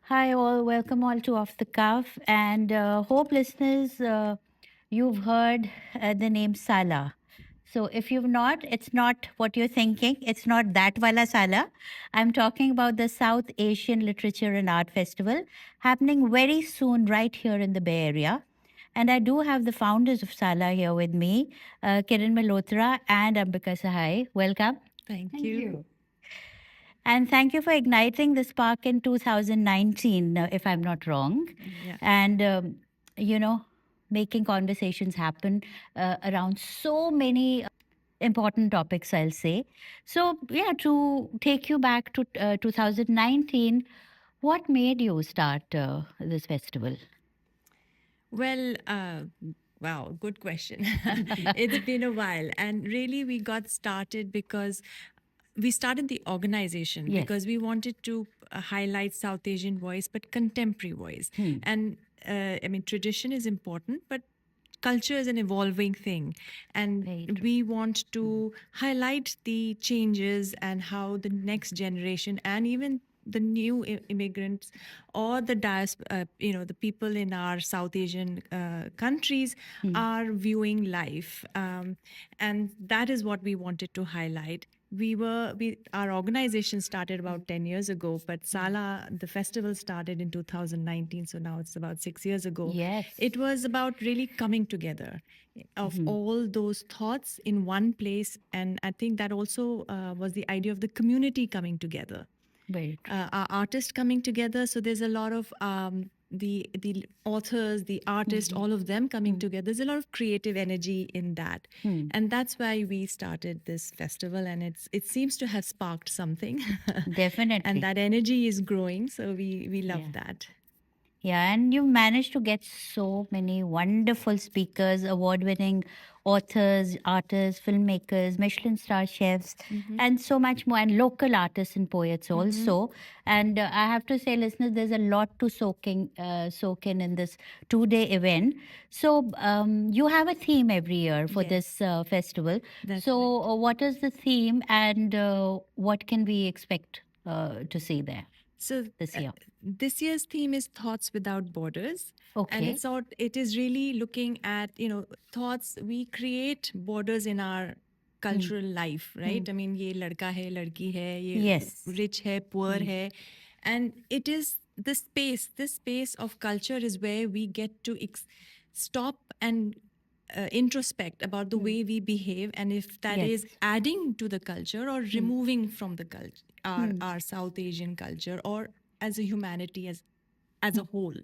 Hi, all. Welcome all to Off the Cuff. And hope listeners, you've heard the name Sala. So if you've not, it's not what you're thinking. It's not that Wala Sala. I'm talking about the South Asian Literature and Art Festival happening very soon right here in the Bay Area. And I do have the founders of Sala here with me, Kiran Malhotra and Ambika Sahai. Welcome. Thank Thank you. you. And thank you for igniting the spark in 2019, if I'm not wrong. Yeah. And, you know, making conversations happen around so many important topics, I'll say. So, yeah, to take you back to 2019, what made you start this festival? Well, wow, good question. It's been a while. And really, we got started because we started the organization Yes. because we wanted to highlight South Asian voice, but contemporary voice. Hmm. And I mean, tradition is important, but culture is an evolving thing. And Very true. we want to highlight the changes and how the next generation and even the new immigrants or the diaspora, the people in our South Asian countries are viewing life. And that is what we wanted to highlight. Our organization started about 10 years ago, but Sala, the festival started in 2019. So now it's about 6 years ago. Yes. It was about really coming together of all those thoughts in one place. And I think that also was the idea of the community coming together, Very true. our artists coming together. So there's a lot of the authors, the artists, all of them coming together. There's a lot of creative energy in that, and that's why we started this festival. And it seems to have sparked something, Definitely. and that energy is growing. So we love Yeah. that. Yeah, and you managed to get so many wonderful speakers, award winning authors, artists, filmmakers, Michelin star chefs, and so much more, and local artists and poets also. And I have to say, listeners, there's a lot to soak in this 2 day event. So you have a theme every year for this festival. That's So, what is the theme, and what can we expect to see there So this year? this year's theme is Thoughts Without Borders. And Okay. it is really looking at, thoughts. We create borders in our cultural life, right? I mean, ye ladka hai, ladki hai, ye Yes. rich hai, poor hai. And it is this space of culture is where we get to stop and introspect about the way we behave, and if that Yes. is adding to the culture or removing from the culture, our South Asian culture, or as a humanity as a whole.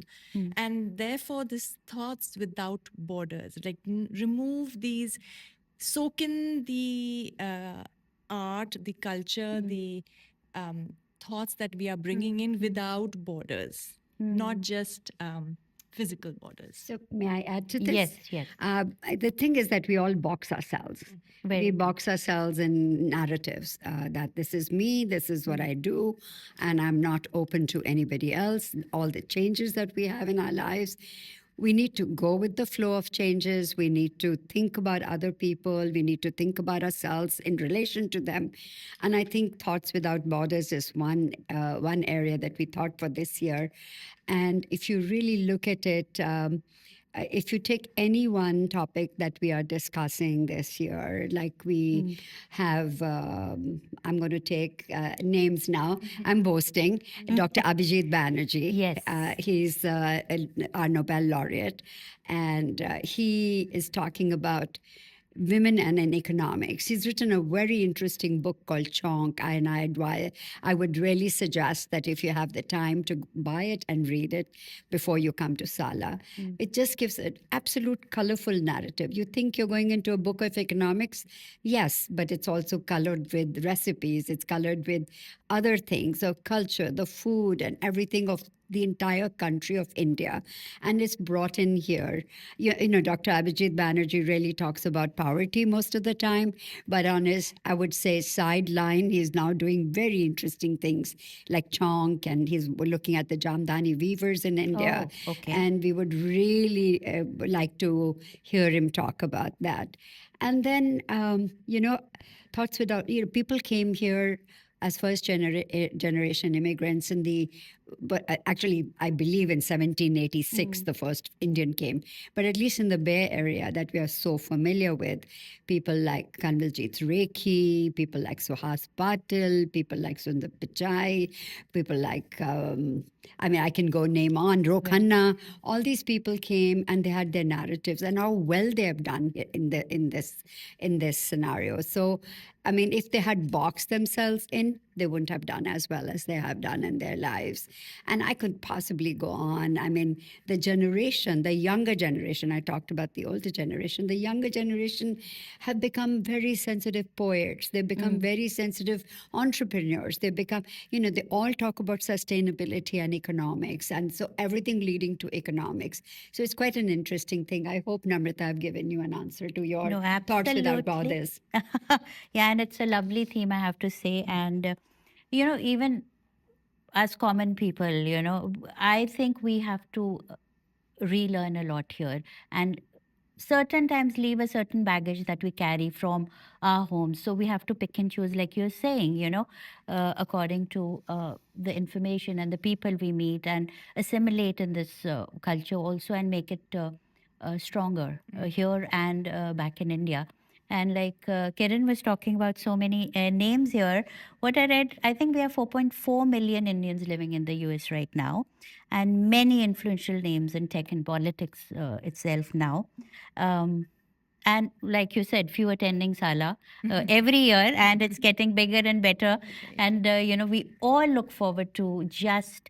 And therefore this thoughts without borders, like remove these, soak in the art, the culture, the thoughts that we are bringing in without borders, not just physical borders. So may I add to this? Yes, yes. The thing is that we all box ourselves. Very We box ourselves in narratives that this is me, this is what I do, and I'm not open to anybody else. All the changes that we have in our lives, we need to go with the flow of changes. We need to think about other people. We need to think about ourselves in relation to them. And I think Thoughts Without Borders is one area that we thought for this year. And if you really look at it, if you take any one topic that we are discussing this year, like we have, I'm going to take names now. I'm boasting. Dr. Abhijit Banerjee. Yes. He's our Nobel laureate, and he is talking about women and in economics. He's written a very interesting book called Chonk, and I would really suggest that if you have the time to buy it and read it before you come to Sala. It just gives an absolute colorful narrative. You think you're going into a book of economics? Yes, but it's also colored with recipes. It's colored with other things of culture, the food and everything of the entire country of India, and it's brought in here. Dr. Abhijit Banerjee really talks about poverty most of the time, but on his, I would say, sideline, he's now doing very interesting things like Chonk, and he's looking at the Jamdani weavers in India. Oh, okay. And we would really like to hear him talk about that. And then, Thoughts Without, people came here as first generation immigrants in the but actually, I believe in 1786 the first Indian came. But at least in the Bay Area that we are so familiar with, people like Kanwaljit Rekhi, people like Suhas Patil, people like Sundar Pichai, people like I can go name on Ro Khanna. All these people came and they had their narratives and how well they have done in this scenario. So, I mean, if they had boxed themselves in, they wouldn't have done as well as they have done in their lives. And I could possibly go on. I mean, the generation, the younger generation, I talked about the older generation, the younger generation have become very sensitive poets. They've become very sensitive entrepreneurs. They become, they all talk about sustainability and economics. And so everything leading to economics. So it's quite an interesting thing. I hope, Namrata, I've given you an answer to your No, thoughts without absolutely. borders. Yeah, and it's a lovely theme, I have to say. And, even as common people, I think we have to relearn a lot here. And certain times leave a certain baggage that we carry from our homes. So we have to pick and choose, like you're saying, according to the information and the people we meet, and assimilate in this culture also, and make it stronger here and back in India. And like Kiran was talking about so many names here, what I read, I think we have 4.4 million Indians living in the US right now, and many influential names in tech and politics itself now. Um, and like you said, few attending Sala every year, and it's getting bigger and better. And, we all look forward to just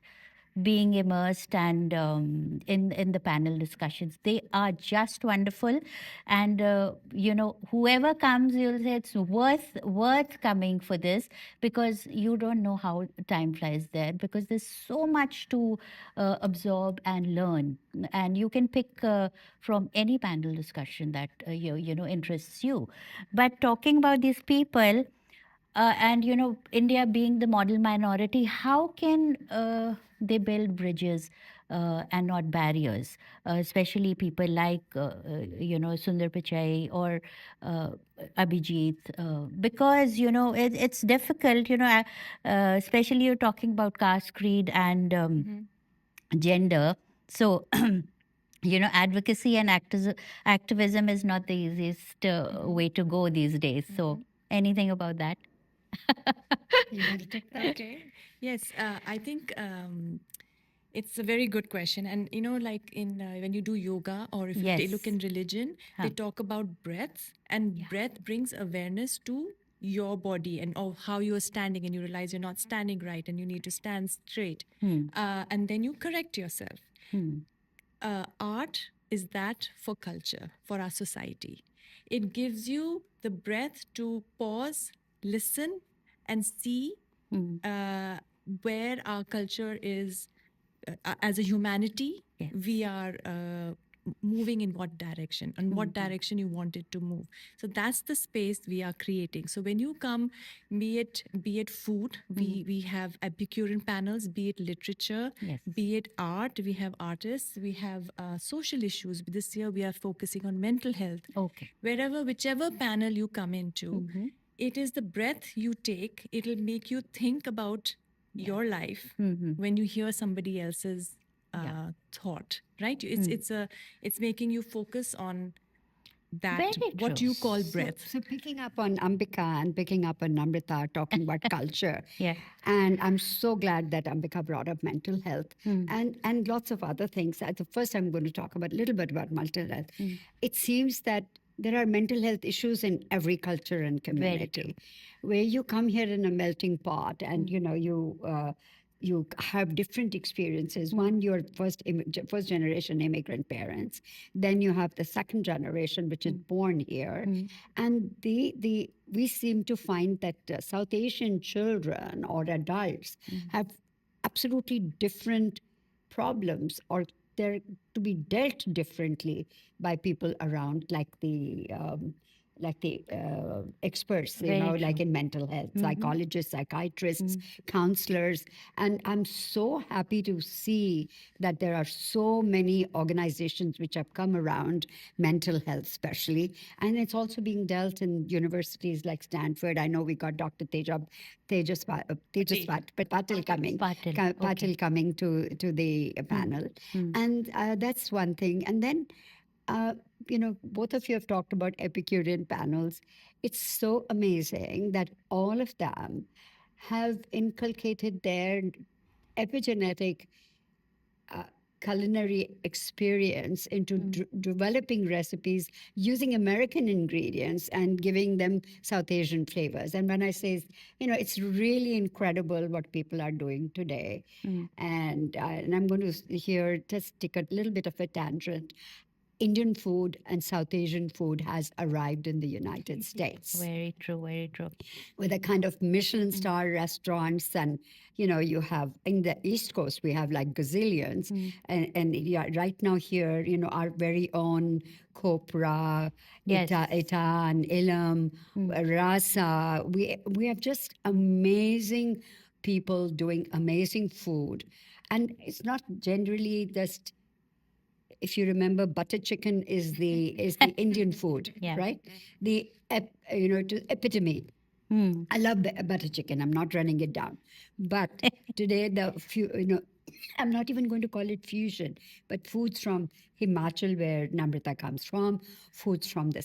being immersed and in the panel discussions. They are just wonderful. And, whoever comes, you'll say it's worth coming for this, because you don't know how time flies there, because there's so much to absorb and learn. And you can pick from any panel discussion that interests you. But talking about these people, and India being the model minority, how can they build bridges and not barriers, especially people like Sundar Pichai or uh, Abhijit, because it's difficult, especially you're talking about caste, creed, and gender. So advocacy and activism is not the easiest way to go these days. So anything about that? You want to take that? Okay. Yes, I think it's a very good question. And, like in when you do yoga, or if you look Yes. in religion, they talk about breath, and breath brings awareness to your body and of how you are standing, and you realize you're not standing right and you need to stand straight. And then you correct yourself. Art is that for culture, for our society. It gives you the breath to pause, listen, and see where our culture is as a humanity. Yes. We are moving in what direction, and what direction you want it to move. So that's the space we are creating. So when you come, be it food, we have Epicurean panels, be it literature, Yes. be it art, we have artists, we have social issues. This year we are focusing on mental health. Okay. Whichever panel you come into, it is the breath you take. It'll make you think about your life when you hear somebody else's thought, right? It's making you focus on that, Very what true. you call breath. So picking up on Ambika and picking up on Namrata talking about culture. Yeah. And I'm so glad that Ambika brought up mental health and lots of other things. The first, I'm going to talk about a little bit about mental health. It seems that there are mental health issues in every culture and community. Where you come here in a melting pot, and you have different experiences. One, your first generation immigrant parents. Then you have the second generation, which is born here, and we seem to find that South Asian children or adults have absolutely different problems, or they're to be dealt differently by people around, like like the experts, Very like true. in mental health, psychologists, psychiatrists, counselors. And I'm so happy to see that there are so many organizations which have come around mental health, especially. And it's also being dealt in universities like Stanford. I know we got Dr. Patil coming, Patil. Okay. Patil coming to the panel. And that's one thing. And then both of you have talked about Epicurean panels. It's so amazing that all of them have inculcated their epigenetic culinary experience into developing recipes using American ingredients and giving them South Asian flavors. And when I say, it's really incredible what people are doing today. And I'm going to here just take a little bit of a tangent. Indian food and South Asian food has arrived in the United States Very true. Very true. with a kind of Michelin star restaurants. And, you have in the East Coast, we have like gazillions. And yeah, right now here, our very own Copra, Yes. Itan, Ilham, Rasa. We have just amazing people doing amazing food. And it's not generally just, if you remember, butter chicken is the Indian food, Yeah. right? The epitome. I love butter chicken. I'm not running it down, but today I'm not even going to call it fusion, but foods from Himachal, where Namrata comes from, foods from the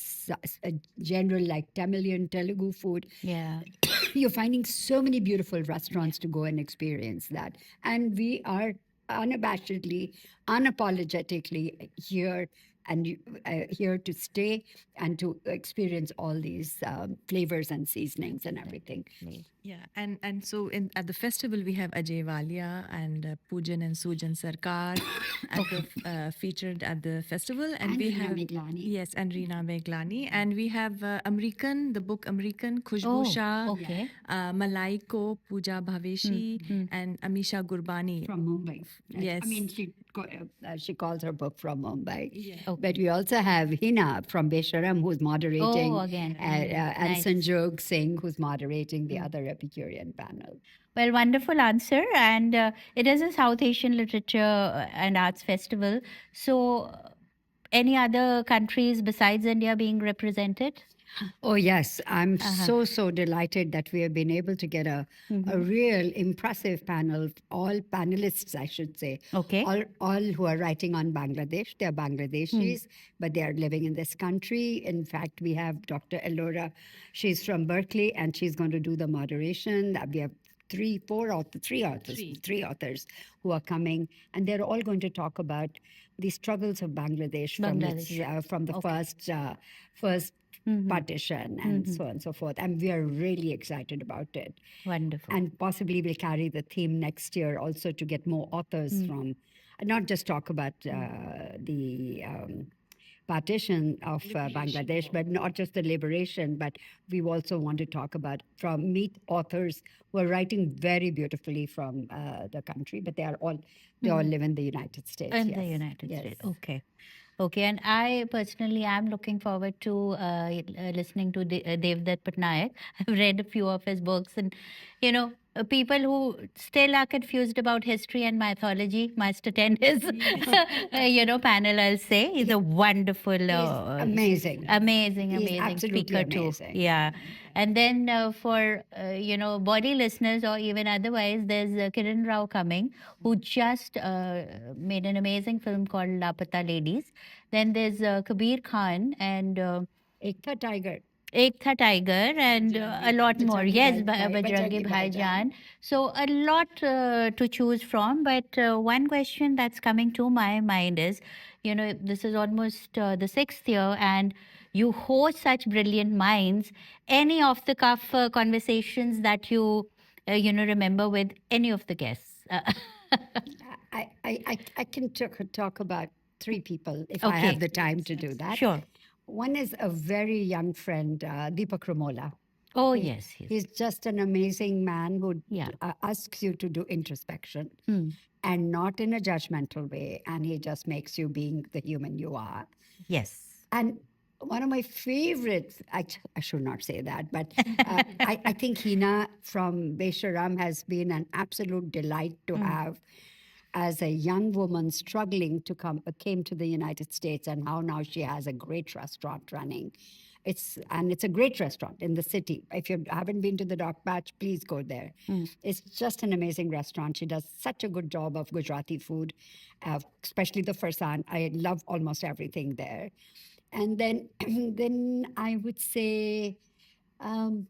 general like Tamilian Telugu food. Yeah. You're finding so many beautiful restaurants to go and experience that. And we are unabashedly, unapologetically here and here to stay and to experience all these flavors and seasonings and everything. Yeah, and so at the festival we have Ajay Walia and Poojan and Sujan Sarkar featured at the festival, and we Reena have Meglani. yes, and Reena Meglani, and we have American, the book American, Khushbu Oh, Shah, okay. Malaiko, Pooja Bhaveshi, and Amisha Gurbani. From Mumbai. Yes. I mean, she calls her book from Mumbai. Yeah. But we also have Hina from Besharam, who's moderating. Oh, again. And Nice. Sanjog Singh, who's moderating the other Epicurean panel. Well, wonderful answer. And it is a South Asian literature and arts festival. So, any other countries besides India being represented? Oh, yes. I'm so delighted that we have been able to get a real impressive panel, all panelists, I should say. Okay. All who are writing on Bangladesh. They're Bangladeshis, but they are living in this country. In fact, we have Dr. Elora. She's from Berkeley, and she's going to do the moderation. We have three authors who are coming, and they're all going to talk about the struggles of Bangladesh, from the first partition and so on and so forth. And we are really excited about it. Wonderful. And possibly we'll carry the theme next year also to get more authors from, not just talk about the partition of Bangladesh, but not just the liberation, but we also want to talk about meet authors who are writing very beautifully from the country, but they all live in the United States. In yes. the United Yes. States. Okay. Okay. And I personally am looking forward to listening to Devdutt Patnaik. I've read a few of his books, and, people who still are confused about history and mythology must attend his, panel, I'll say. He's a wonderful, Amazing. amazing He's absolutely speaker amazing. too. Yeah. And then for, body listeners or even otherwise, there's Kiran Rao coming, who just made an amazing film called Lapata Ladies. Then there's Kabir Khan and Ekta Tiger. Ekta Tiger and a lot more. Bajrangi Yes, Bhai- Bajrangi Bajrangi Bhaijan. So a lot to choose from. But one question that's coming to my mind is, this is almost the 6th year, and you host such brilliant minds. Any off the cuff conversations that you remember with any of the guests? I can talk about 3 people if I have Okay. the time to do that. Sure. One is a very young friend, Deepak Ramola. Oh, yes. He's just an amazing man who Yeah. asks you to do introspection Hmm. and not in a judgmental way. And he just makes you being the human you are. Yes. And One of my favorites, I should not say that, but I think Hina from Besharam has been an absolute delight to have as a young woman struggling to came to the United States, and how now she has a great restaurant running. It's a great restaurant in the city. If you haven't been to the Dog Patch, please go there. It's just an amazing restaurant. She does such a good job of Gujarati food, especially the farsan. I love almost everything there. And then, then I would say, um,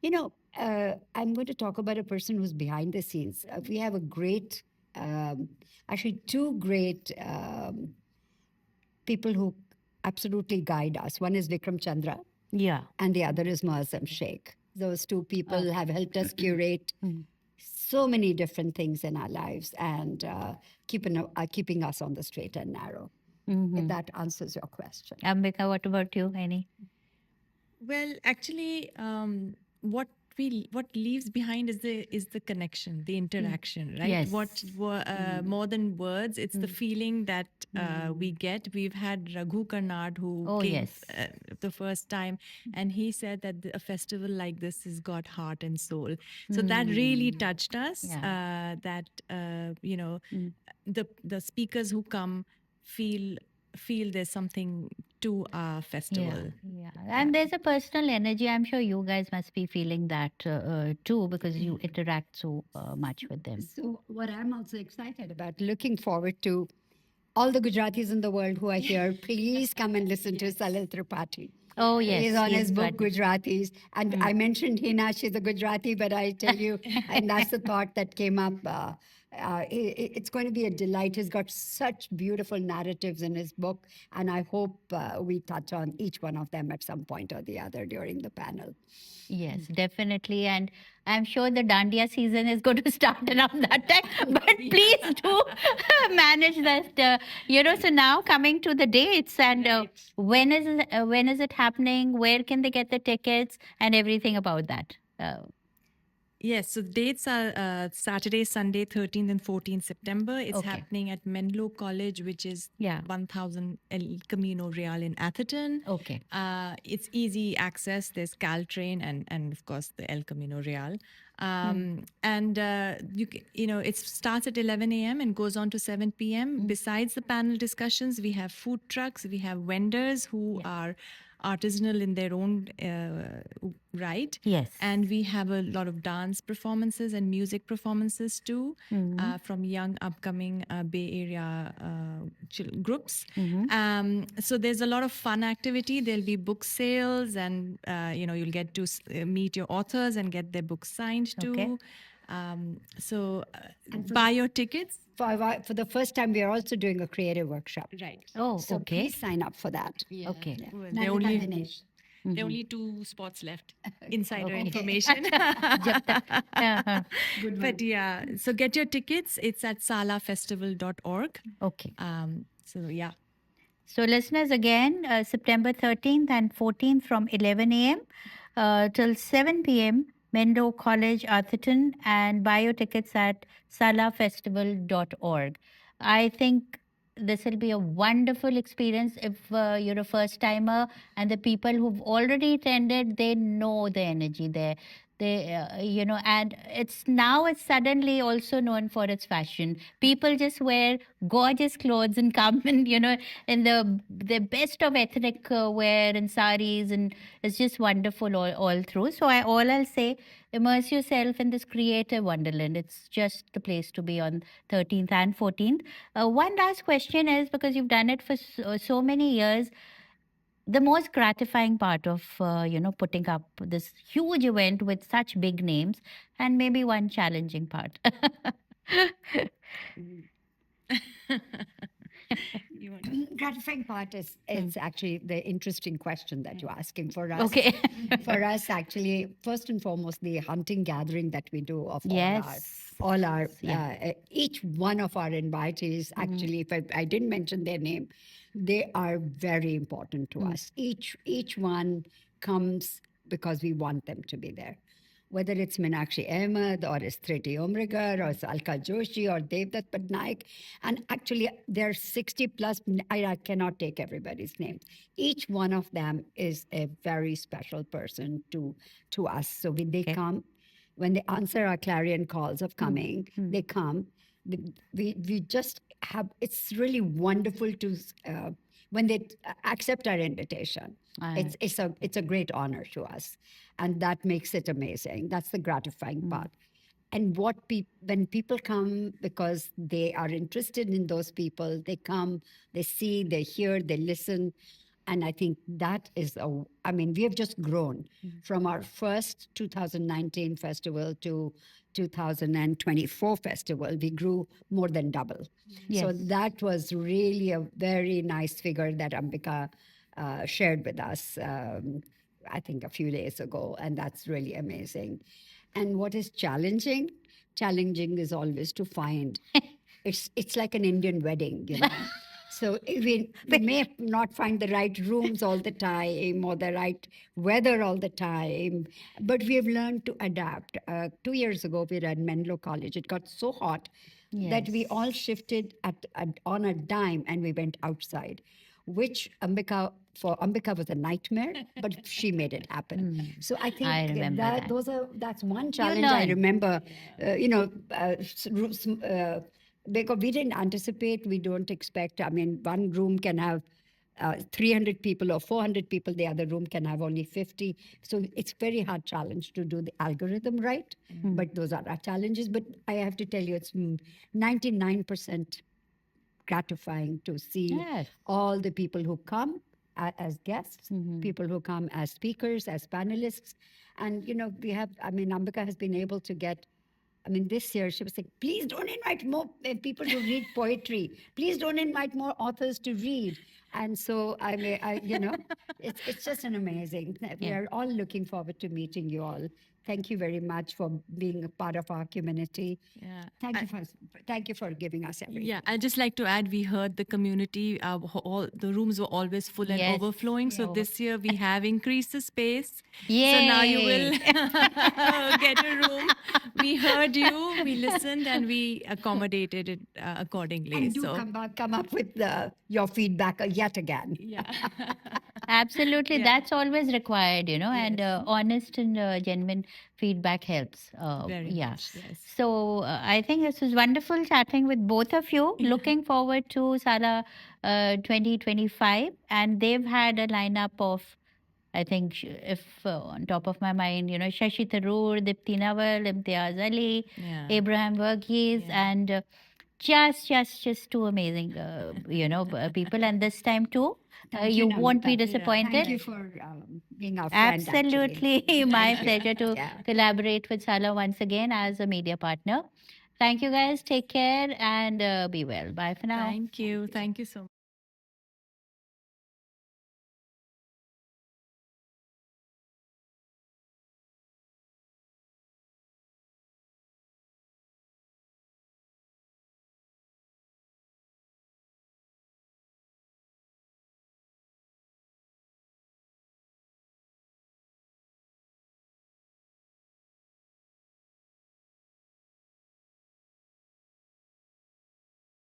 I'm going to talk about a person who's behind the scenes. We have a great, actually, two great people who absolutely guide us. One is Vikram Chandra, Yeah. and the other is Muazzam Sheikh. Those two people have helped us curate so many different things in our lives and keeping us on the straight and narrow. If that answers your question. Ambika, what about you, Annie? Well, actually, what leaves behind is the connection, the interaction, right? Yes. More than words, it's the feeling that we get. We've had Raghu Karnad who Oh, came yes. the first time, and he said that a festival like this has got heart and soul. So that really touched us. Yeah. That the speakers who come feel there's something to our festival. Yeah. And there's a personal energy. I'm sure you guys must be feeling that too because you interact so much with them. So, what I'm also excited about, looking forward to all the Gujaratis in the world who are here, please come and listen to Salil Tripathi. Oh, yes. He's on he his has book got- Gujaratis. And I mentioned Hina, she's a Gujarati, but I tell you, and that's the thought that came up. It's going to be a delight. He's got such beautiful narratives in his book, and I hope we touch on each one of them at some point or the other during the panel. Yes, definitely. And I'm sure the Dandiya season is going to start around that time. But please do manage that. So now coming to the dates and when is it happening? Where can they get the tickets and everything about that? Yes, so the dates are Saturday, Sunday, 13th and 14th September. It's Okay. happening at Menlo College, which is Yeah. 1000 El Camino Real in Atherton. Okay. It's easy access. There's Caltrain and of course the El Camino Real. And it starts at 11 a.m. and goes on to 7 p.m. Besides the panel discussions, we have food trucks, we have vendors who are artisanal in their own right. Yes. And we have a lot of dance performances and music performances too from young upcoming Bay Area groups. So there's a lot of fun activity. There'll be book sales and, you'll get to meet your authors and get their books signed too. Okay. Buy your tickets. For the first time, we are also doing a creative workshop. Right. Oh, So okay. please sign up for that. Okay. Well, Nandita there only Dinesh. there are only 2 spots left. Insider information. Uh-huh. But yeah, so get your tickets. It's at salafestival.org. Okay. So yeah. So, listeners, again, September 13th and 14th from 11 a.m. Till 7 p.m., Mendo College, Atherton, and buy your tickets at salafestival.org. I think this will be a wonderful experience if you're a first timer, and the people who've already attended, they know the energy there. And it's suddenly also known for its fashion. People just wear gorgeous clothes and come in, in the best of ethnic wear and saris, and it's just wonderful all through. So all I'll say, immerse yourself in this creative wonderland. It's just the place to be on 13th and 14th. One last question is, because you've done it for so many years, the most gratifying part of putting up this huge event with such big names, and maybe one challenging part. Gratifying part is it's actually the interesting question that you're asking for us. Okay. For us, actually, first and foremost, the hunting gathering that we do of Yes. all our each one of our invitees. Actually, if I didn't mention their name, they are very important to us. Each one comes because we want them to be there. whether it's Meenakshi Ahmed or it's Thriti Umrigar or it's Alka Joshi or Devdutt Patnaik. And actually, there's 60 plus, I cannot take everybody's name. Each one of them is a very special person to us. So when they Okay. come, when they answer our clarion calls of coming, they come. We just have, it's really wonderful to, when they accept our invitation. It's a great honor to us, and that makes it amazing. That's the gratifying part. And when people come because they are interested in those people, they come, they see, they hear, they listen, and I think that is I mean, we have just grown from our first 2019 festival to 2024 festival. We grew more than double. So Yes. that was really a very nice figure that Ambika shared with us, I think a few days ago. And that's really amazing. And what is challenging? Challenging is always to find. It's like an Indian wedding, you know. So we may not find the right rooms all the time or the right weather all the time, but we have learned to adapt. 2 years ago, we were at Menlo College. It got so hot that we all shifted on a dime and we went outside, which for Ambika was a nightmare, but she made it happen. So I think I remember that. that's one challenge I learn. remember. Because we didn't anticipate, we don't expect. I mean, one room can have 300 people or 400 people, the other room can have only 50. So it's very hard challenge to do the algorithm right. But those are our challenges. But I have to tell you, it's 99% gratifying to see Yes. all the people who come as guests, people who come as speakers, as panelists. And, Ambika has been able to get, this year she was like, please don't invite more people to read poetry. Please don't invite more authors to read. And so, it's just an amazing. We Yeah. are all looking forward to meeting you all. Thank you very much for being a part of our community. Yeah. Thank you for giving us everything. Yeah, I'd just like to add, we heard the community, all the rooms were always full and Yes. overflowing. So this year we have increased the space. Yay. So now you will get a room. We heard you, we listened, and we accommodated it accordingly. And do so come up with your feedback yet again. yeah. Absolutely. Yeah. That's always required, and honest and genuine feedback helps. Very Yeah. much, yes. So I think this was wonderful chatting with both of you. Looking forward to Sala 2025. And they've had a lineup of, I think, if on top of my mind, Shashi Tharoor, Dipti Nawal, Imtiaz Ali, Yeah. Abraham Verghese, and just two amazing, people. And this time too, Thank you you, won't be Namrata. disappointed. Thank you for being our friend. actually. Absolutely. My pleasure to Yeah. collaborate with Sala once again as a media partner. Thank you guys. Take care and be well. Bye for now. Thank you. Thank you so much.